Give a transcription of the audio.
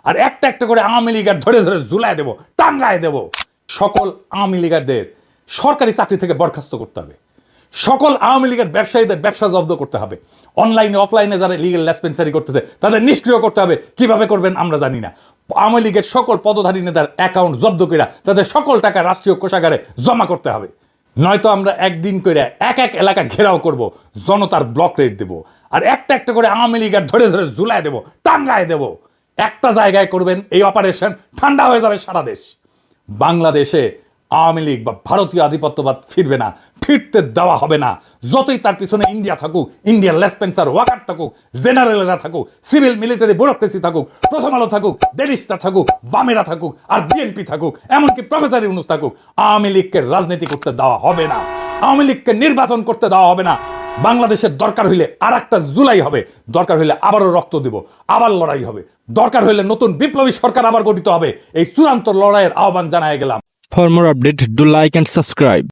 আর একটা একটা করে আওয়ামী লীগের ধরে ধরে ঝুলাই দেবো, টাঙ্গায় দেবো। সকল আওয়ামী লীগারদের সরকারি চাকরি থেকে বরখাস্ত করতে হবে। সকল আওয়ামী লীগের ব্যবসায়ীদের ব্যবসা জব্দ করতে হবে। অনলাইনে অফলাইনে যারা লিগেল লেসপেন্সারি করতেছে তাদের নিষ্ক্রিয় করতে হবে। কিভাবে করবেন আমরা জানি না। আওয়ামী লীগের সকল পদধারী নেতার অ্যাকাউন্ট জব্দ করে তাদের সকল টাকা রাষ্ট্রীয় কোষাগারে জমা করতে হবে। নয়তো আমরা একদিন করে এক এক এলাকা ঘেরাও করব, জনতার ব্লক রেট দেবো, আর একটা একটা করে আওয়ামী লীগের ধরে ধরে ঝুলাই দেবো, টাঙ্গায় দেবো। একটা জায়গায় করবেন এই অপারেশন, ঠান্ডা হয়ে যাবে সারা দেশ। বাংলাদেশে আওয়ামী লীগ বা ভারতীয় আধিপত্যবাদ ফিরবে না, ফিরতে দেওয়া হবে না। যতই তার পিছনে ইন্ডিয়া থাকুক, ইন্ডিয়ান লেসপেন্সার ওয়াকার থাকুক, জেনারেলরা থাকুক, সিভিল মিলিটারি ব্যুরোক্রেসি থাকুক, প্রথম আলো থাকুক, ডেলিস্টার থাকুক, বামেরা থাকুক, আর বিএনপি থাকুক, এমনকি প্রফেসর ইউনূস থাকুক, আওয়ামী লীগকে রাজনীতি করতে দেওয়া হবে না। আওয়ামী লীগকে নির্বাচন করতে দেওয়া হবে না। বাংলাদেশের দরকার হইলে আর একটা জুলাই হবে, দরকার হইলে আবারও রক্ত দেব, আবার লড়াই হবে, দরকার হইলে নতুন বিপ্লবী সরকার আবার গঠিত হবে। এই চূড়ান্ত লড়াইয়ের আহ্বান জানায় গেলাম। For more updates, do like and subscribe.